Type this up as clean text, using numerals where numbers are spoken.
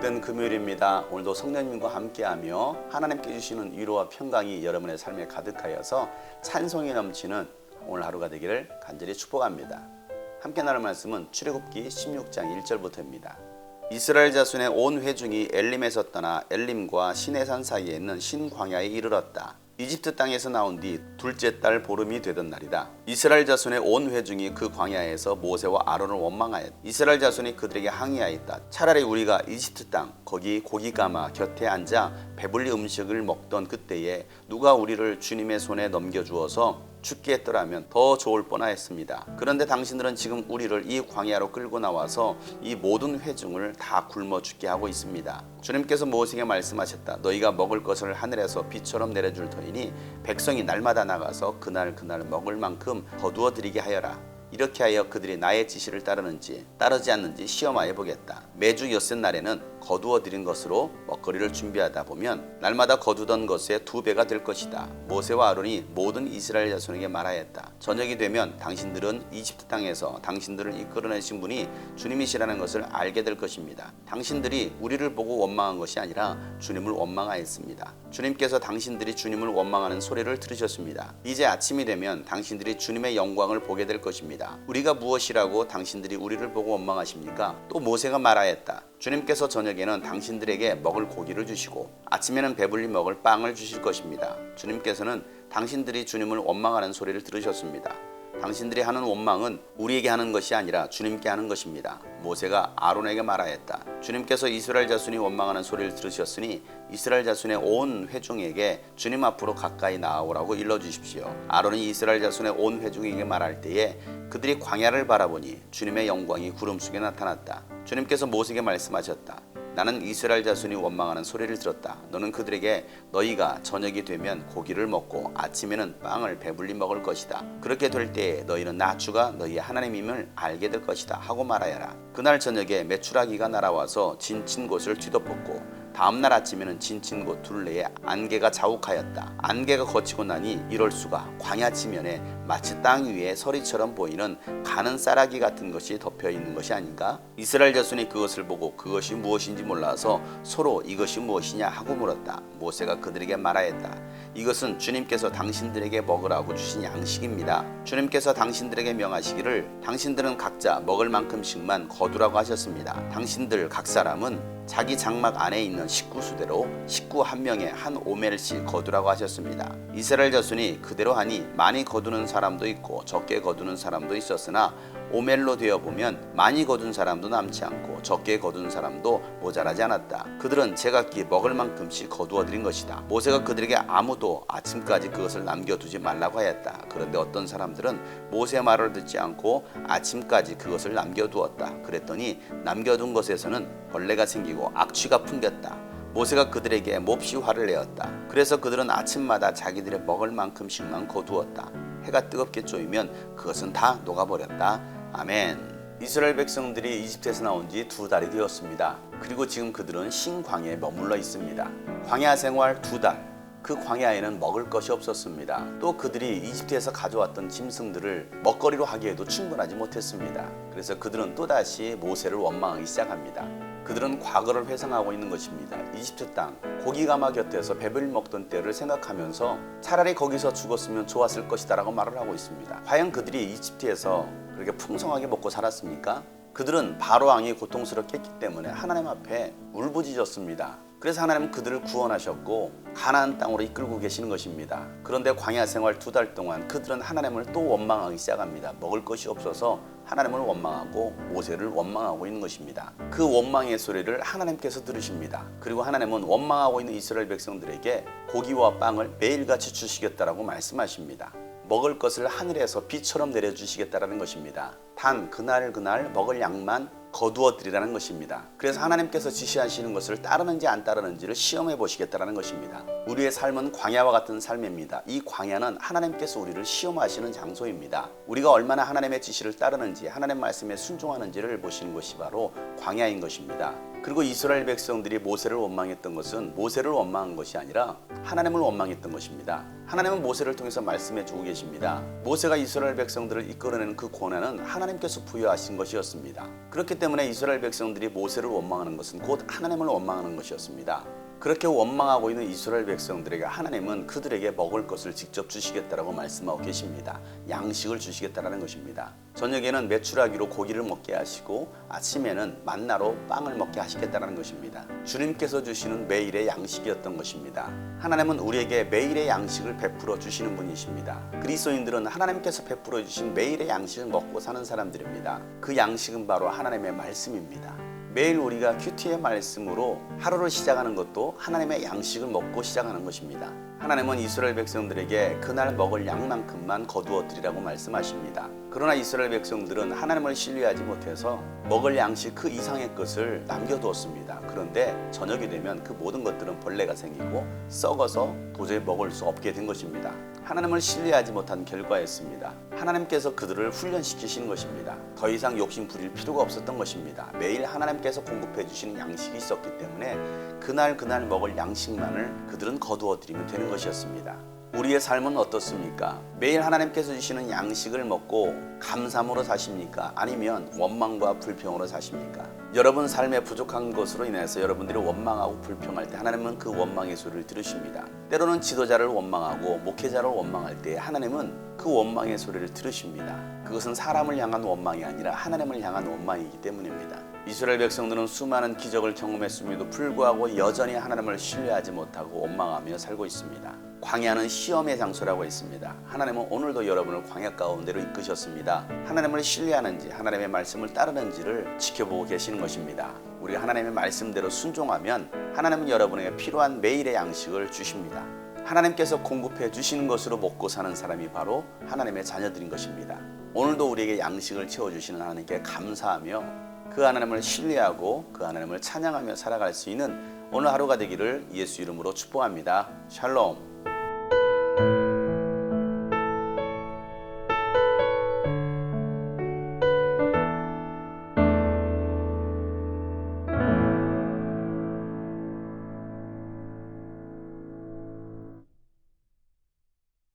복된 금요일입니다. 오늘도 성령님과 함께하며 하나님께 주시는 위로와 평강이 여러분의 삶에 가득하여서 찬송이 넘치는 오늘 하루가 되기를 간절히 축복합니다. 함께 나눌 말씀은 출애굽기 16장 1절부터입니다. 이스라엘 자손의 온 회중이 엘림에서 떠나 엘림과 시내산 사이에 있는 신광야에 이르렀다. 이집트 땅에서 나온 뒤 둘째 달 보름이 되던 날이다. 이스라엘 자손의 온 회중이 그 광야에서 모세와 아론을 원망하였다. 이스라엘 자손이 그들에게 항의하였다. 차라리 우리가 이집트 땅 거기 고기가마 곁에 앉아 배불리 음식을 먹던 그때에 누가 우리를 주님의 손에 넘겨주어서 죽게 했더라면 더 좋을 뻔하였습니다. 그런데 당신들은 지금 우리를 이 광야로 끌고 나와서 이 모든 회중을 다 굶어 죽게 하고 있습니다. 주님께서 모세에게 말씀하셨다. 너희가 먹을 것을 하늘에서 비처럼 내려줄 터이니 백성이 날마다 나가서 그날 먹을 만큼 거두어 드리게 하여라. 이렇게 하여 그들이 나의 지시를 따르는지 따르지 않는지 시험하여 보겠다. 매주 엿새 날에는 거두어 드린 것으로 먹거리를 준비하다 보면 날마다 거두던 것의 2배가 될 것이다. 모세와 아론이 모든 이스라엘 자손에게 말하였다. 저녁이 되면 당신들은 이집트 땅에서 당신들을 이끌어내신 분이 주님이시라는 것을 알게 될 것입니다. 당신들이 우리를 보고 원망한 것이 아니라 주님을 원망하였습니다. 주님께서 당신들이 주님을 원망하는 소리를 들으셨습니다. 이제 아침이 되면 당신들이 주님의 영광을 보게 될 것입니다. 우리가 무엇이라고 당신들이 우리를 보고 원망하십니까? 또 모세가 말하였다. 주님께서 저녁에는 당신들에게 먹을 고기를 주시고 아침에는 배불리 먹을 빵을 주실 것입니다. 주님께서는 당신들이 주님을 원망하는 소리를 들으셨습니다. 당신들이 하는 원망은 우리에게 하는 것이 아니라 주님께 하는 것입니다. 모세가 아론에게 말하였다. 주님께서 이스라엘 자손이 원망하는 소리를 들으셨으니 이스라엘 자손의 온 회중에게 주님 앞으로 가까이 나아오라고 일러주십시오. 아론이 이스라엘 자손의 온 회중에게 말할 때에 그들이 광야를 바라보니 주님의 영광이 구름 속에 나타났다. 주님께서 모세에게 말씀하셨다. 나는 이스라엘 자손이 원망하는 소리를 들었다. 너는 그들에게 너희가 저녁이 되면 고기를 먹고 아침에는 빵을 배불리 먹을 것이다. 그렇게 될 때에 너희는 나 주가 너희의 하나님임을 알게 될 것이다 하고 말하여라. 그날 저녁에 메추라기가 날아와서 진친 곳을 뒤덮었고 다음날 아침에는 진친 곳 둘레에 안개가 자욱하였다. 안개가 거치고 나니 이럴 수가 광야 지면에 마치 땅 위에 서리처럼 보이는 가는 쌀아기 같은 것이 덮여 있는 것이 아닌가? 이스라엘 자손이 그것을 보고 그것이 무엇인지 몰라서 서로 이것이 무엇이냐 하고 물었다. 모세가 그들에게 말하였다. 이것은 주님께서 당신들에게 먹으라고 주신 양식입니다. 주님께서 당신들에게 명하시기를 당신들은 각자 먹을 만큼씩만 거두라고 하셨습니다. 당신들 각 사람은 자기 장막 안에 있는 식구수대로 식구 한 명에 한 오멜씩 거두라고 하셨습니다. 이스라엘 자손이 그대로 하니 많이 거두는 사람도 있고 적게 거두는 사람도 있었으나 오멜로 되어보면 많이 거둔 사람도 남지 않고 적게 거둔 사람도 모자라지 않았다. 그들은 제각기 먹을 만큼씩 거두어 드린 것이다. 모세가 그들에게 아무도 아침까지 그것을 남겨두지 말라고 하였다. 그런데 어떤 사람들은 모세의 말을 듣지 않고 아침까지 그것을 남겨두었다. 그랬더니 남겨둔 것에서는 벌레가 생기고 악취가 풍겼다. 모세가 그들에게 몹시 화를 내었다. 그래서 그들은 아침마다 자기들의 먹을 만큼씩만 거두었다. 해가 뜨겁게 쪼이면 그것은 다 녹아버렸다. 아멘. 이스라엘 백성들이 이집트에서 나온 지 2달이 되었습니다. 그리고 지금 그들은 신광야에 머물러 있습니다. 광야 생활 2달. 그 광야에는 먹을 것이 없었습니다. 또 그들이 이집트에서 가져왔던 짐승들을 먹거리로 하기에도 충분하지 못했습니다. 그래서 그들은 또다시 모세를 원망하기 시작합니다. 그들은 과거를 회상하고 있는 것입니다. 이집트 땅 고기가마 곁에서 배불리 먹던 때를 생각하면서 차라리 거기서 죽었으면 좋았을 것이다 라고 말을 하고 있습니다. 과연 그들이 이집트에서 그렇게 풍성하게 먹고 살았습니까? 그들은 바로 왕이 고통스럽게 했기 때문에 하나님 앞에 울부짖었습니다. 그래서 하나님은 그들을 구원하셨고 가나안 땅으로 이끌고 계시는 것입니다. 그런데 광야 생활 2달 동안 그들은 하나님을 또 원망하기 시작합니다. 먹을 것이 없어서 하나님을 원망하고 모세를 원망하고 있는 것입니다. 그 원망의 소리를 하나님께서 들으십니다. 그리고 하나님은 원망하고 있는 이스라엘 백성들에게 고기와 빵을 매일같이 주시겠다라고 말씀하십니다. 먹을 것을 하늘에서 비처럼 내려주시겠다라는 것입니다. 단 그날 먹을 양만 거두어 드리라는 것입니다. 그래서 하나님께서 지시하시는 것을 따르는지 안 따르는지를 시험해 보시겠다라는 것입니다. 우리의 삶은 광야와 같은 삶입니다. 이 광야는 하나님께서 우리를 시험하시는 장소입니다. 우리가 얼마나 하나님의 지시를 따르는지 하나님 말씀에 순종하는지를 보시는 것이 바로 광야인 것입니다. 그리고 이스라엘 백성들이 모세를 원망했던 것은 모세를 원망한 것이 아니라 하나님을 원망했던 것입니다. 하나님은 모세를 통해서 말씀해 주고 계십니다. 모세가 이스라엘 백성들을 이끌어내는 그 권한은 하나님께서 부여하신 것이었습니다. 그렇기 때문에 이스라엘 백성들이 모세를 원망하는 것은 곧 하나님을 원망하는 것이었습니다. 그렇게 원망하고 있는 이스라엘 백성들에게 하나님은 그들에게 먹을 것을 직접 주시겠다라고 말씀하고 계십니다. 양식을 주시겠다라는 것입니다. 저녁에는 메추라기로 고기를 먹게 하시고 아침에는 만나로 빵을 먹게 하시겠다라는 것입니다. 주님께서 주시는 매일의 양식이었던 것입니다. 하나님은 우리에게 매일의 양식을 베풀어 주시는 분이십니다. 그리스도인들은 하나님께서 베풀어 주신 매일의 양식을 먹고 사는 사람들입니다. 그 양식은 바로 하나님의 말씀입니다. 매일 우리가 큐티의 말씀으로 하루를 시작하는 것도 하나님의 양식을 먹고 시작하는 것입니다. 하나님은 이스라엘 백성들에게 그날 먹을 양만큼만 거두어 드리라고 말씀하십니다. 그러나 이스라엘 백성들은 하나님을 신뢰하지 못해서 먹을 양식 그 이상의 것을 남겨두었습니다. 그런데 저녁이 되면 그 모든 것들은 벌레가 생기고 썩어서 도저히 먹을 수 없게 된 것입니다. 하나님을 신뢰하지 못한 결과였습니다. 하나님께서 그들을 훈련시키신 것입니다. 더 이상 욕심 부릴 필요가 없었던 것입니다. 매일 하나님께서 공급해 주시는 양식이 있었기 때문에 그날 먹을 양식만을 그들은 거두어 드리면 되는 것이었습니다. 우리의 삶은 어떻습니까? 매일 하나님께서 주시는 양식을 먹고 감사함으로 사십니까? 아니면 원망과 불평으로 사십니까? 여러분 삶에 부족한 것으로 인해서 여러분들이 원망하고 불평할 때 하나님은 그 원망의 소리를 들으십니다. 때로는 지도자를 원망하고 목회자를 원망할 때 하나님은 그 원망의 소리를 들으십니다. 그것은 사람을 향한 원망이 아니라 하나님을 향한 원망이기 때문입니다. 이스라엘 백성들은 수많은 기적을 경험했음에도 불구하고 여전히 하나님을 신뢰하지 못하고 원망하며 살고 있습니다. 광야는 시험의 장소라고 했습니다. 하나님은 오늘도 여러분을 광야 가운데로 이끄셨습니다. 하나님을 신뢰하는지 하나님의 말씀을 따르는지를 지켜보고 계시는 것입니다. 우리가 하나님의 말씀대로 순종하면 하나님은 여러분에게 필요한 매일의 양식을 주십니다. 하나님께서 공급해 주시는 것으로 먹고 사는 사람이 바로 하나님의 자녀들인 것입니다. 오늘도 우리에게 양식을 채워주시는 하나님께 감사하며 그 하나님을 신뢰하고 그 하나님을 찬양하며 살아갈 수 있는 오늘 하루가 되기를 예수 이름으로 축복합니다. 샬롬.